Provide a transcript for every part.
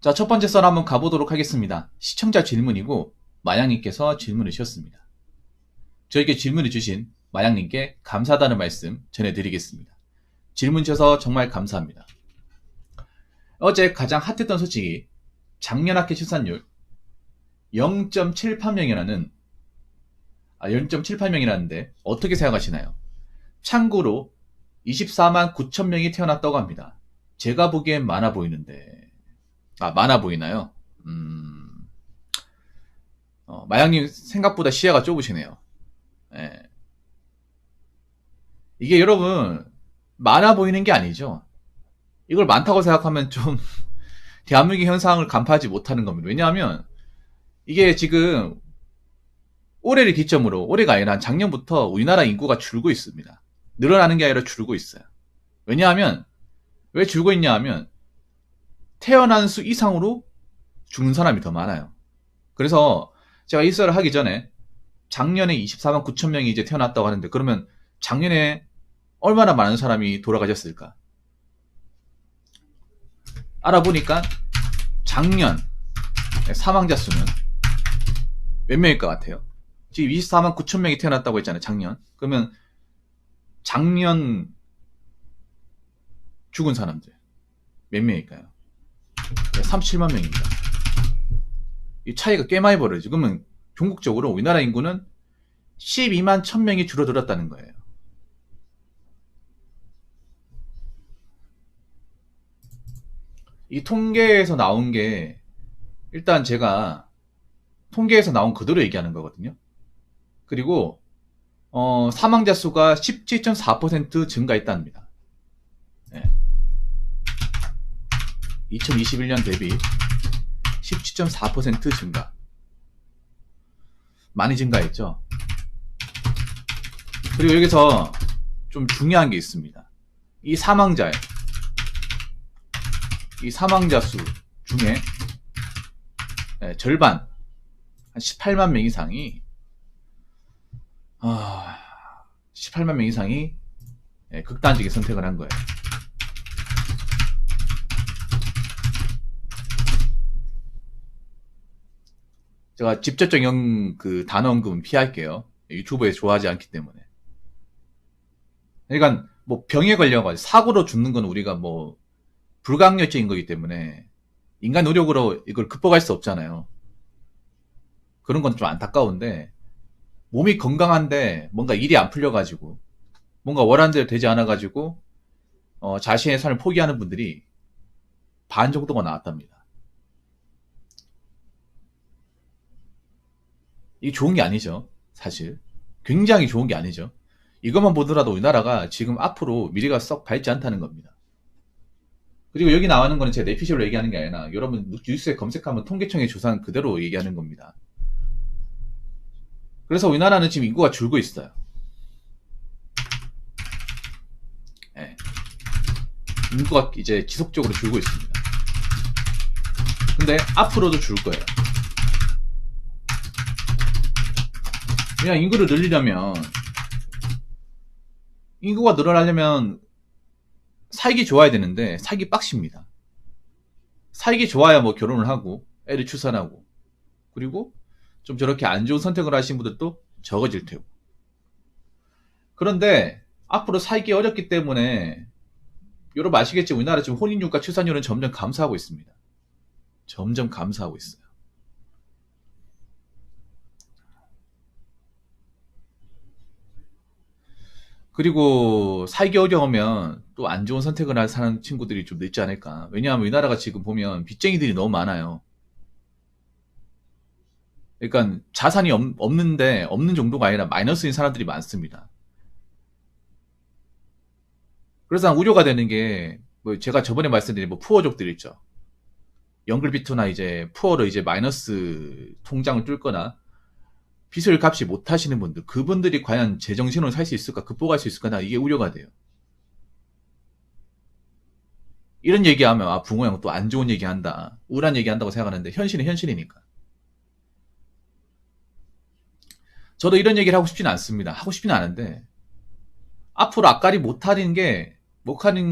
자, 첫 번째 썰 한번 가보도록 하겠습니다. 시청자 질문이고 마양님께서 질문을 주셨습니다. 저에게 질문을 주신 마양님께 감사하다는 말씀 전해드리겠습니다. 질문 주셔서 정말 감사합니다. 어제 가장 핫했던 소식이 작년 학회 출산율 0.78명이라는데 어떻게 생각하시나요? 참고로 24만 9천 명이 태어났다고 합니다. 제가 보기엔 많아 보이는데 많아 보이나요? 마양님 생각보다 시야가 좁으시네요. 예. 이게 여러분 많아 보이는 게 아니죠. 이걸 많다고 생각하면 좀 대한민국의 현상을 간파하지 못하는 겁니다. 왜냐하면 이게 지금 올해를 기점으로, 올해가 아니라 작년부터 우리나라 인구가 줄고 있습니다. 늘어나는 게 아니라 줄고 있어요. 왜냐하면 왜 줄고 있냐 하면 태어난 수 이상으로 죽는 사람이 더 많아요. 그래서 제가 이 썰을 하기 전에 작년에 24만 9천 명이 이제 태어났다고 하는데, 그러면 작년에 얼마나 많은 사람이 돌아가셨을까? 알아보니까 작년 사망자 수는 몇 명일 것 같아요? 지금 24만 9천 명이 태어났다고 했잖아요, 작년. 그러면 작년 죽은 사람들 몇 명일까요? 37만 명입니다. 이 차이가 꽤 많이 벌어지죠. 그러면 종국적으로 우리나라 인구는 12만 1000명이 줄어들었다는 거예요. 이 통계에서 나온 게, 일단 제가 통계에서 나온 그대로 얘기하는 거거든요. 그리고 사망자 수가 17.4% 증가했답니다. 네. 2021년 대비 17.4% 증가. 많이 증가했죠. 그리고 여기서 좀 중요한 게 있습니다. 이 사망자 수 중에 절반, 한 18만 명 이상이 18만 명 이상이 극단적인 선택을 한 거예요. 제가 직접적인 그 단어 언급은 피할게요. 유튜브에 좋아하지 않기 때문에. 그러니까 뭐 병에 걸려가지고 사고로 죽는 건 우리가 뭐 불가항력적인 거기 때문에 인간 노력으로 이걸 극복할 수 없잖아요. 그런 건 좀 안타까운데, 몸이 건강한데 뭔가 일이 안 풀려가지고 뭔가 원하는 대로 되지 않아가지고 자신의 삶을 포기하는 분들이 반 정도가 나왔답니다. 이게 좋은 게 아니죠. 사실 굉장히 좋은 게 아니죠. 이것만 보더라도 우리나라가 지금 앞으로 미래가 썩 밝지 않다는 겁니다. 그리고 여기 나오는 거는 제가 내피셜로 얘기하는 게 아니라 여러분 뉴스에 검색하면 통계청의 조사는 그대로 얘기하는 겁니다. 그래서 우리나라는 지금 인구가 줄고 있어요. 네. 인구가 이제 지속적으로 줄고 있습니다. 근데 앞으로도 줄 거예요. 그냥 인구를 늘리려면, 인구가 늘어나려면 살기 좋아야 되는데 살기 빡십니다. 살기 좋아야 뭐 결혼을 하고 애를 출산하고, 그리고 좀 저렇게 안 좋은 선택을 하신 분들도 적어질 테고. 그런데 앞으로 살기 어렵기 때문에 여러분 아시겠지만 우리나라 지금 혼인율과 출산율은 점점 감소하고 있습니다. 점점 감소하고 있어요. 그리고 살기 어려우면 또 안 좋은 선택을 하는 친구들이 좀 늦지 않을까. 왜냐하면 우리나라가 지금 보면 빚쟁이들이 너무 많아요. 그러니까 자산이 없는데, 없는 정도가 아니라 마이너스인 사람들이 많습니다. 그래서 우려가 되는 게, 뭐 제가 저번에 말씀드린 뭐 푸어족들 있죠. 영글비투나 이제 푸어로 이제 마이너스 통장을 뚫거나 빚을 갚지 못하시는 분들, 그분들이 과연 제정신으로 살 수 있을까, 극복할 수 있을까, 나 이게 우려가 돼요. 이런 얘기하면 붕어 형 또 안 좋은 얘기한다, 우울한 얘기한다고 생각하는데 현실은 현실이니까. 저도 이런 얘기를 하고 싶지는 않습니다. 하고 싶지는 않은데 앞으로 앞가리 못하는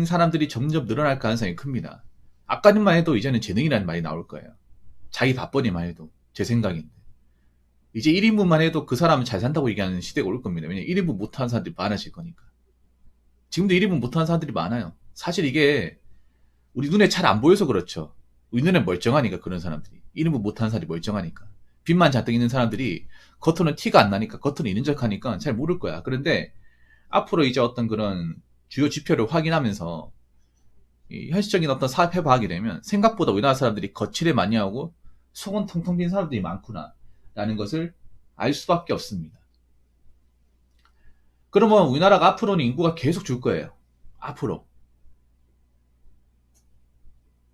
사람들이 점점 늘어날 가능성이 큽니다. 아까님만 해도 이제는 재능이라는 말이 나올 거예요. 자기 밥벌이만 해도. 제 생각인데. 이제 1인분만 해도 그 사람은 잘 산다고 얘기하는 시대가 올 겁니다. 왜냐면 1인분 못하는 사람들이 많아질 거니까. 지금도 1인분 못하는 사람들이 많아요. 사실 이게 우리 눈에 잘 안 보여서 그렇죠. 우리 눈에 멀쩡하니까 그런 사람들이. 1인분 못하는 사람이 멀쩡하니까. 빚만 잔뜩 있는 사람들이 겉으로는 티가 안 나니까 겉으로는 있는 척 하니까 잘 모를 거야. 그런데 앞으로 이제 어떤 그런 주요 지표를 확인하면서 이 현실적인 어떤 사업 해봐하게 되면 생각보다 우리나라 사람들이 거칠에 많이 하고 속은 텅텅 빈 사람들이 많구나 라는 것을 알 수밖에 없습니다. 그러면 우리나라가 앞으로는 인구가 계속 줄 거예요. 앞으로.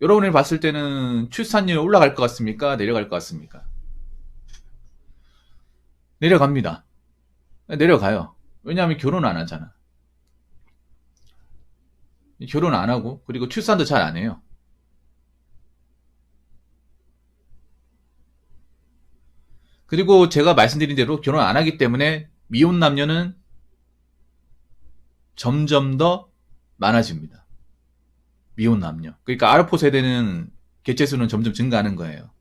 여러분이 봤을 때는 출산율 올라갈 것 같습니까? 내려갈 것 같습니까? 내려갑니다. 내려가요. 왜냐하면 결혼 안 하잖아. 결혼 안 하고 그리고 출산도 잘 안 해요. 그리고 제가 말씀드린 대로 결혼 안 하기 때문에 미혼 남녀는 점점 더 많아집니다. 미혼 남녀. 그러니까 아르포 세대는 개체수는 점점 증가하는 거예요.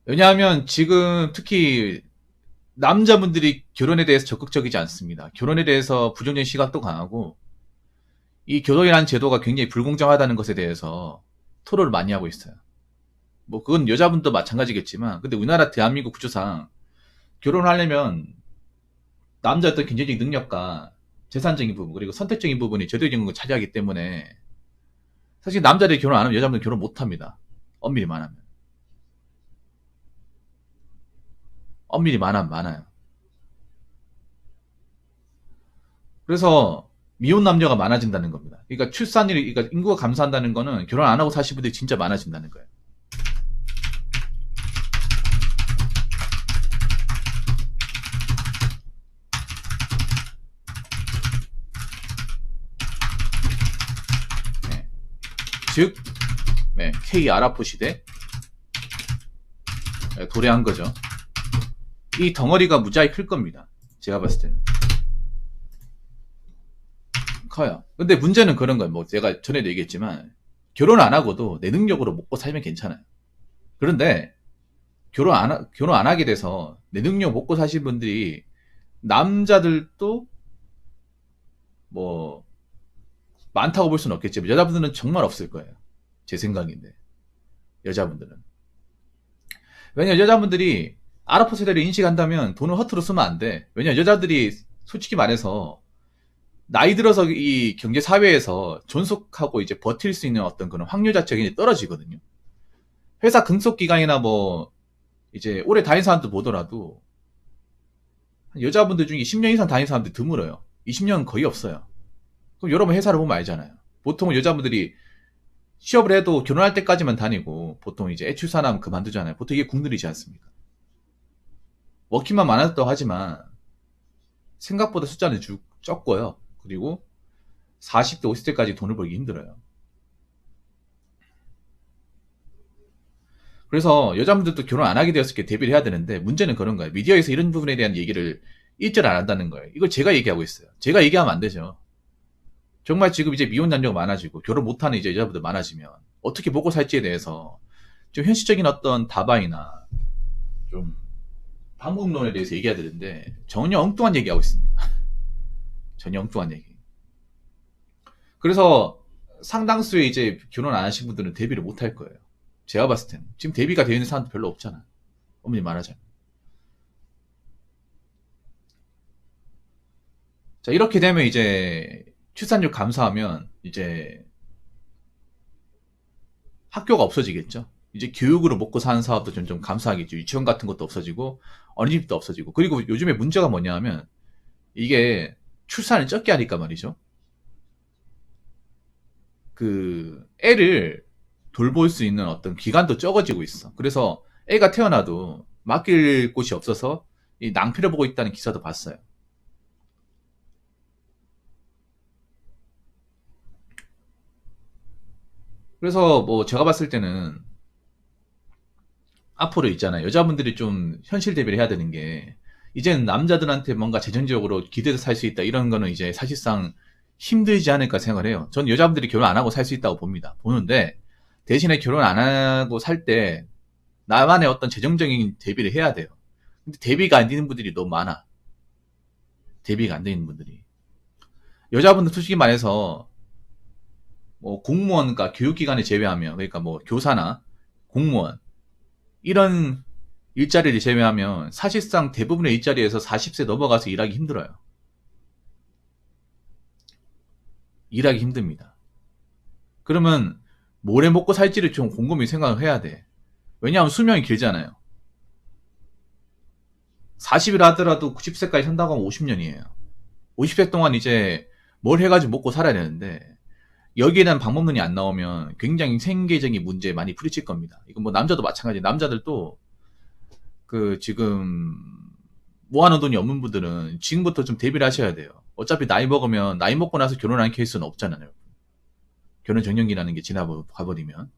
왜냐하면 지금 특히 남자분들이 결혼에 대해서 적극적이지 않습니다. 결혼에 대해서 부정적인 시각도 강하고 이 결혼이라는 제도가 굉장히 불공정하다는 것에 대해서 토론을 많이 하고 있어요. 뭐 그건 여자분도 마찬가지겠지만 근데 우리나라 대한민국 구조상 결혼을 하려면 남자의 어떤 경제적인 능력과 재산적인 부분 그리고 선택적인 부분이 절대적인 걸 차지하기 때문에 사실 남자들이 결혼 안 하면 여자분들 결혼 못 합니다. 엄밀히 말하면. 엄밀히 말하면 많아요. 그래서 미혼 남녀가 많아진다는 겁니다. 그러니까 출산율이, 그러니까 인구가 감소한다는 거는 결혼 안 하고 사실 분들이 진짜 많아진다는 거예요. 네. 즉, 네, K 아라포 시대 네, 도래한 거죠. 이 덩어리가 무지하게 클 겁니다. 제가 봤을 때는. 커요. 근데 문제는 그런 거예요. 뭐 제가 전에도 얘기했지만 결혼 안 하고도 내 능력으로 먹고 살면 괜찮아요. 그런데 결혼 안 하게 돼서 내 능력 먹고 사신 분들이 남자들도 뭐 많다고 볼 수는 없겠지만 여자분들은 정말 없을 거예요. 제 생각인데 여자분들은. 왜냐면 여자분들이 아랍 세대를 인식한다면 돈을 허투루 쓰면 안 돼. 왜냐면 여자들이 솔직히 말해서 나이 들어서 이 경제 사회에서 존속하고 이제 버틸 수 있는 어떤 그런 확률 자체가 굉장히 떨어지거든요. 회사 근속 기간이나 뭐 이제 오래 다닌 사람들 보더라도 여자분들 중에 10년 이상 다닌 사람들이 드물어요. 20년 거의 없어요. 그럼 여러분 회사를 보면 알잖아요. 보통은 여자분들이 취업을 해도 결혼할 때까지만 다니고 보통 이제 애출산하면 그만두잖아요. 보통 이게 국룰이지 않습니까? 워킹만 많았다고 하지만 생각보다 숫자는 적고요. 그리고 40대, 50대까지 돈을 벌기 힘들어요. 그래서 여자분들도 결혼 안 하게 되었을 때 대비를 해야 되는데 문제는 그런 거예요. 미디어에서 이런 부분에 대한 얘기를 일절 안 한다는 거예요. 이걸 제가 얘기하고 있어요. 제가 얘기하면 안 되죠. 정말 지금 이제 미혼 남녀가 많아지고 결혼 못하는 이제 여자분들 많아지면 어떻게 먹고 살지에 대해서 좀 현실적인 어떤 답안이나 좀 방법론에 대해서 얘기해야 되는데 전혀 엉뚱한 얘기하고 있습니다. 전혀 엉뚱한 얘기. 그래서 상당수의 이제 결혼 안 하신 분들은 데뷔를 못 할 거예요. 제가 봤을 때는. 지금 데뷔가 되어 있는 사람도 별로 없잖아. 엄밀히 말하자면. 자, 이렇게 되면 이제 출산율 감소하면 이제 학교가 없어지겠죠. 이제 교육으로 먹고 사는 사업도 점점 감소하겠죠. 유치원 같은 것도 없어지고 어린이집도 없어지고. 그리고 요즘에 문제가 뭐냐 하면 이게 출산을 적게 하니까 말이죠. 그 애를 돌볼 수 있는 어떤 기간도 적어지고 있어. 그래서 애가 태어나도 맡길 곳이 없어서 이 낭패를 보고 있다는 기사도 봤어요. 그래서 뭐 제가 봤을 때는 앞으로 있잖아요. 여자분들이 좀 현실 대비를 해야 되는 게 이제는 남자들한테 뭔가 재정적으로 기대서 살 수 있다 이런 거는 이제 사실상 힘들지 않을까 생각을 해요. 전 여자분들이 결혼 안 하고 살 수 있다고 봅니다. 보는데 대신에 결혼 안 하고 살 때 나만의 어떤 재정적인 대비를 해야 돼요. 근데 대비가 안 되는 분들이 너무 많아. 대비가 안 되는 분들이. 여자분들 솔직히 말해서 뭐 공무원과 교육기관을 제외하면 그러니까 뭐 교사나 공무원 이런 일자리를 제외하면 사실상 대부분의 일자리에서 40세 넘어가서 일하기 힘들어요. 일하기 힘듭니다. 그러면 뭘 해 먹고 살지를 좀 곰곰이 생각을 해야 돼. 왜냐하면 수명이 길잖아요. 40일 하더라도 90세까지 산다고 하면 50년이에요. 50세 동안 이제 뭘 해가지고 먹고 살아야 되는데 여기에 대한 방법론이 안 나오면 굉장히 생계적인 문제에 많이 부딪힐 겁니다. 이건 뭐 남자도 마찬가지. 남자들도 그 지금 모아놓은 돈이 없는 분들은 지금부터 좀 대비를 하셔야 돼요. 어차피 나이 먹으면 나이 먹고 나서 결혼하는 케이스는 없잖아요. 결혼 정년기라는 게 지나가버리면.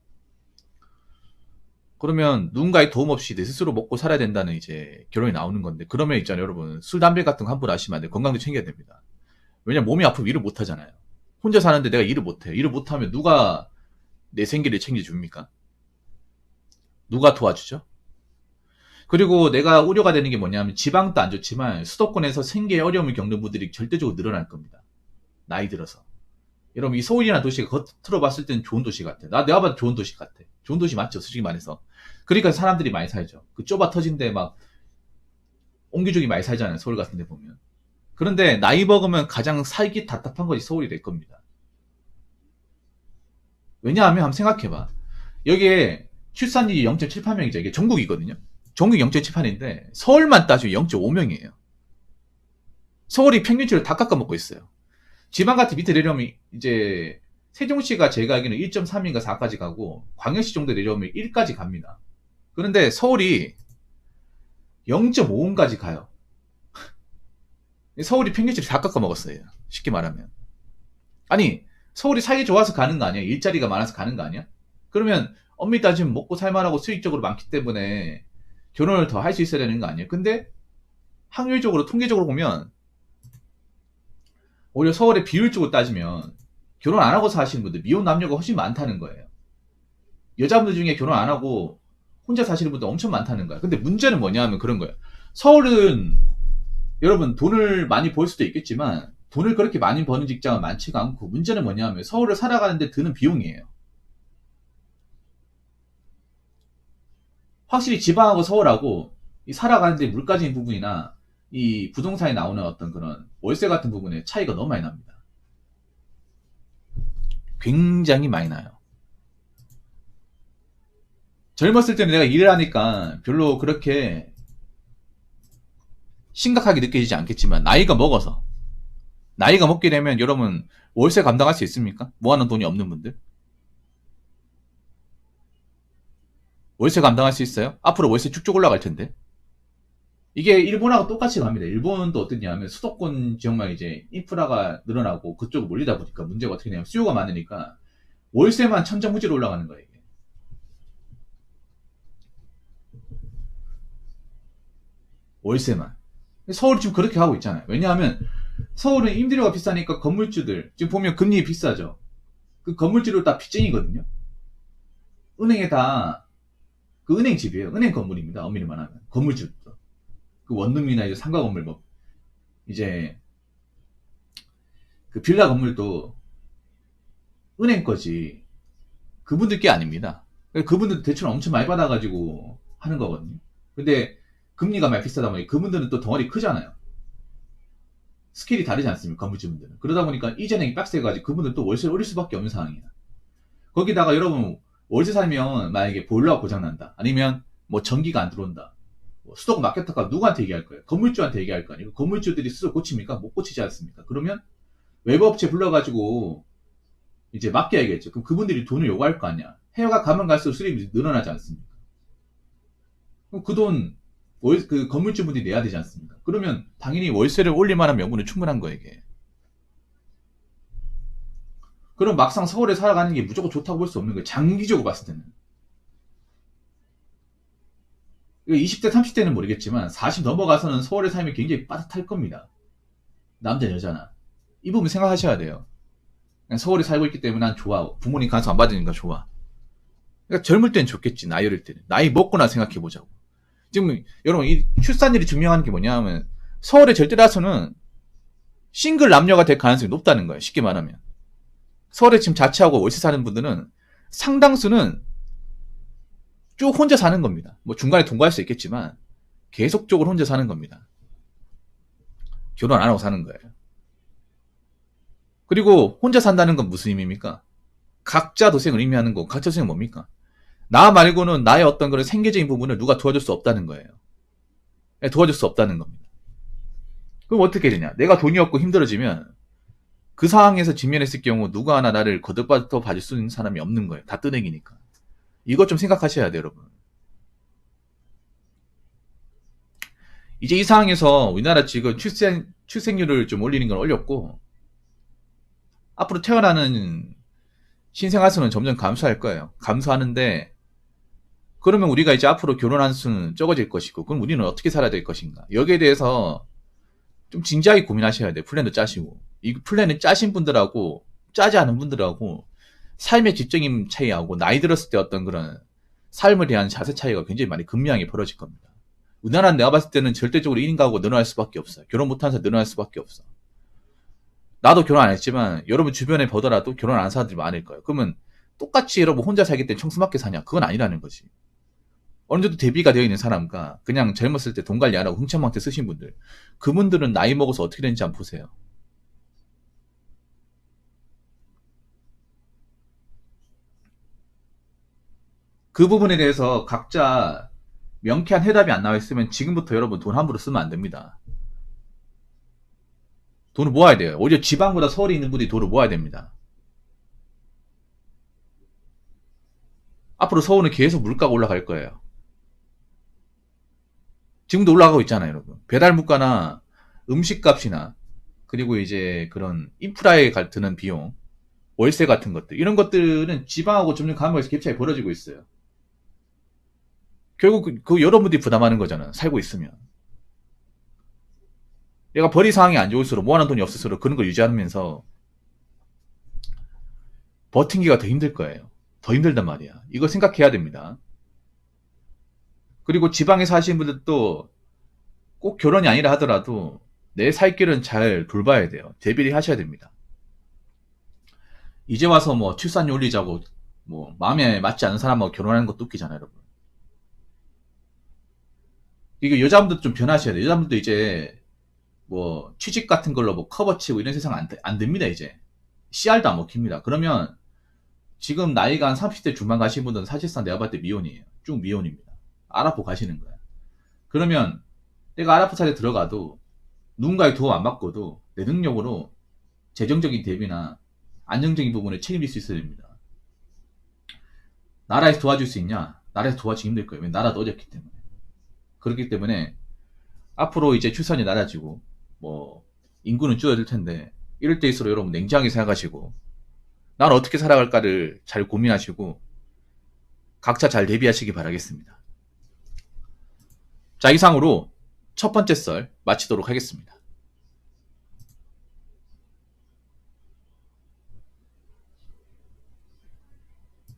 그러면 누군가의 도움 없이 내 스스로 먹고 살아야 된다는 이제 결론이 나오는 건데 그러면 있잖아요 여러분 술 담배 같은 거 함부로 하시면 안 돼요. 건강도 챙겨야 됩니다. 왜냐면 몸이 아프면 일을 못 하잖아요. 혼자 사는데 내가 일을 못 해요. 일을 못 하면 누가 내 생계를 챙겨줍니까? 누가 도와주죠? 그리고 내가 우려가 되는 게 뭐냐면 지방도 안 좋지만 수도권에서 생계에 어려움을 겪는 분들이 절대적으로 늘어날 겁니다. 나이 들어서. 여러분 이 서울이라는 도시가 겉으로 봤을 때는 좋은 도시 같아. 내가 봐도 좋은 도시 같아. 좋은 도시 맞죠? 솔직히 말해서. 그러니까 사람들이 많이 살죠. 그 좁아 터진 데 막 옹기종이 많이 살잖아요. 서울 같은 데 보면. 그런데 나이 먹으면 가장 살기 답답한 것이 서울이 될 겁니다. 왜냐하면 한번 생각해봐. 여기에 출산율이 0.78명이죠. 이게 전국이거든요. 전국 0.78인데 서울만 따지면 0.5명이에요. 서울이 평균치를 다 깎아먹고 있어요. 지방 같은 밑에 내려오면 이제 세종시가 제가 알기로는 1.3인가 4까지 가고 광역시 정도 내려오면 1까지 갑니다. 그런데 서울이 0.5까지 가요. 서울이 평균치를 다 깎아먹었어요. 쉽게 말하면. 아니 서울이 살기 좋아서 가는 거 아니야? 일자리가 많아서 가는 거 아니야? 그러면 엄밀히 따지면 먹고 살만하고 수익적으로 많기 때문에 결혼을 더 할 수 있어야 되는 거 아니에요? 근데 확률적으로 통계적으로 보면 오히려 서울의 비율적으로 따지면 결혼 안 하고 사시는 분들 미혼 남녀가 훨씬 많다는 거예요. 여자분들 중에 결혼 안 하고 혼자 사시는 분들 엄청 많다는 거야. 근데 문제는 뭐냐면 그런 거예요. 서울은 여러분 돈을 많이 벌 수도 있겠지만 돈을 그렇게 많이 버는 직장은 많지가 않고 문제는 뭐냐면 서울을 살아가는데 드는 비용이에요. 확실히 지방하고 서울하고 이 살아가는데 물가적인 부분이나 이 부동산에 나오는 어떤 그런 월세 같은 부분에 차이가 너무 많이 납니다. 굉장히 많이 나요. 젊었을 때는 내가 일을 하니까 별로 그렇게 심각하게 느껴지지 않겠지만 나이가 먹게 되면 여러분 월세 감당할 수 있습니까? 모아놓은 돈이 없는 분들 월세 감당할 수 있어요? 앞으로 월세 쭉쭉 올라갈 텐데 이게 일본하고 똑같이 갑니다. 일본도 어떻냐면 수도권 지역만 이제 인프라가 늘어나고 그쪽으로 몰리다 보니까 문제가 어떻게 되냐면 수요가 많으니까 월세만 천정부지로 올라가는 거예요. 이게. 월세만. 서울이 지금 그렇게 하고 있잖아요. 왜냐하면 서울은 임대료가 비싸니까 건물주들 지금 보면 금리 비싸죠. 그 건물주들 다 빚쟁이거든요. 은행에 다 그 은행 집이에요. 은행 건물입니다. 엄밀히 말하면 건물주도 그 원룸이나 이제 상가 건물 뭐 이제 그 빌라 건물도 은행 거지 그분들 게 아닙니다. 그분들도 대출 엄청 많이 받아가지고 하는 거거든요. 근데 금리가 많이 비싸다 보니 그분들은 또 덩어리 크잖아요. 스케일이 다르지 않습니까? 건물주분들은. 그러다 보니까 이전행이 빡세가지고 그분들 또 월세를 올릴 수밖에 없는 상황이야. 거기다가 여러분 월세 살면 만약에 보일러가 고장난다. 아니면 뭐 전기가 안 들어온다. 뭐 수도가 막혔다가 누구한테 얘기할 거예요? 건물주한테 얘기할 거 아니에요? 건물주들이 스스로 고칩니까? 못 고치지 않습니까? 그러면 외부 업체 불러가지고 이제 맡겨야겠죠. 그럼 그분들이 돈을 요구할 거 아니야. 해외가 가면 갈수록 수입이 늘어나지 않습니까? 그럼 그 돈, 그 건물주분들이 내야 되지 않습니까? 그러면 당연히 월세를 올릴 만한 명분은 충분한 거예요, 이게. 그럼 막상 서울에 살아가는 게 무조건 좋다고 볼 수 없는 거예요. 장기적으로 봤을 때는. 20대, 30대는 모르겠지만 40 넘어가서는 서울에 살면 굉장히 빠듯할 겁니다. 남자, 여자나. 이 부분 생각하셔야 돼요. 그냥 서울에 살고 있기 때문에 난 좋아. 부모님 간섭 안 받으니까 좋아. 그러니까 젊을 땐 좋겠지. 나이 어릴 때는. 나이 먹고나 생각해보자고. 지금 여러분 이 출산율이 증명하는 게 뭐냐면 서울의 절대다수는 싱글 남녀가 될 가능성이 높다는 거예요. 쉽게 말하면. 서울에 지금 자취하고 월세 사는 분들은 상당수는 쭉 혼자 사는 겁니다. 뭐 중간에 동거할 수 있겠지만 계속적으로 혼자 사는 겁니다. 결혼 안 하고 사는 거예요. 그리고 혼자 산다는 건 무슨 의미입니까? 각자 도생을 의미하는 거. 각자 도생은 뭡니까? 나 말고는 나의 어떤 그런 생계적인 부분을 누가 도와줄 수 없다는 거예요. 도와줄 수 없다는 겁니다. 그럼 어떻게 되냐? 내가 돈이 없고 힘들어지면 그 상황에서 직면했을 경우 누가 하나 나를 거듭받아 봐줄 수 있는 사람이 없는 거예요. 다 뜨내기니까. 이것 좀 생각하셔야 돼요, 여러분. 이제 이 상황에서 우리나라 지금 출생률을 좀 올리는 건 올렸고 앞으로 태어나는 신생아 수는 점점 감소할 거예요. 감소하는데 그러면 우리가 이제 앞으로 결혼하는 수는 적어질 것이고 그럼 우리는 어떻게 살아야 될 것인가? 여기에 대해서 좀 진지하게 고민하셔야 돼요. 플랜도 짜시고. 이 플랜을 짜신 분들하고 짜지 않은 분들하고 삶의 집적인 차이하고 나이 들었을 때 어떤 그런 삶에 대한 자세 차이가 굉장히 많이 극명하게 벌어질 겁니다. 우리나라는 내가 봤을 때는 절대적으로 1인 가구가 늘어날 수밖에 없어요. 결혼 못하는 사람 늘어날 수밖에 없어. 나도 결혼 안 했지만 여러분 주변에 보더라도 결혼 안 한 사람들이 많을 거예요. 그러면 똑같이 여러분 혼자 살기 때문에 청수맞게 사냐? 그건 아니라는 거지. 어느 정도 대비가 되어 있는 사람과 그냥 젊었을 때 돈 관리 안 하고 흥청망청 쓰신 분들 그분들은 나이 먹어서 어떻게 되는지 한번 보세요. 그 부분에 대해서 각자 명쾌한 해답이 안 나와 있으면 지금부터 여러분 돈 함부로 쓰면 안 됩니다. 돈을 모아야 돼요. 오히려 지방보다 서울에 있는 분들이 돈을 모아야 됩니다. 앞으로 서울은 계속 물가가 올라갈 거예요. 지금도 올라가고 있잖아요, 여러분. 배달 물가나 음식값이나 그리고 이제 그런 인프라에 드는 비용, 월세 같은 것들 이런 것들은 지방하고 점점 가면서 갭 차이 벌어지고 있어요. 결국 그 여러분들이 부담하는 거잖아. 살고 있으면. 내가 벌이 상황이 안 좋을수록 모아놓은 돈이 없을수록 그런 걸 유지하면서 버틴기가 더 힘들 거예요. 더 힘들단 말이야. 이거 생각해야 됩니다. 그리고 지방에 사시는 분들도 꼭 결혼이 아니라 하더라도 내 살 길은 잘 돌봐야 돼요. 대비를 하셔야 됩니다. 이제 와서 뭐 출산율 올리자고 뭐 마음에 맞지 않는 사람하고 결혼하는 것도 웃기잖아요, 여러분. 이게 여자분들도 좀 변하셔야 돼요. 여자분들도 이제 뭐 취직 같은 걸로 뭐 커버치고 이런 세상 안 됩니다, 이제. CR도 안 먹힙니다. 그러면 지금 나이가 한 30대 중반 가신 분들은 사실상 내가 봤을 때 미혼이에요. 쭉 미혼입니다. 알아보고 가시는 거야. 그러면 내가 아랍 사례 들어가도 누군가의 도움 안 받고도 내 능력으로 재정적인 대비나 안정적인 부분을 책임질 수 있어야 됩니다. 나라에서 도와줄 수 있냐? 나라에서 도와주기 힘들 거예요. 왜? 나라도 어렵기 때문에. 그렇기 때문에 앞으로 이제 출산이 낮아지고 뭐 인구는 줄어들 텐데 이럴 때일수록 여러분 냉정하게 생각하시고 난 어떻게 살아갈까를 잘 고민하시고 각자 잘 대비하시기 바라겠습니다. 자, 이상으로 첫 번째 썰 마치도록 하겠습니다.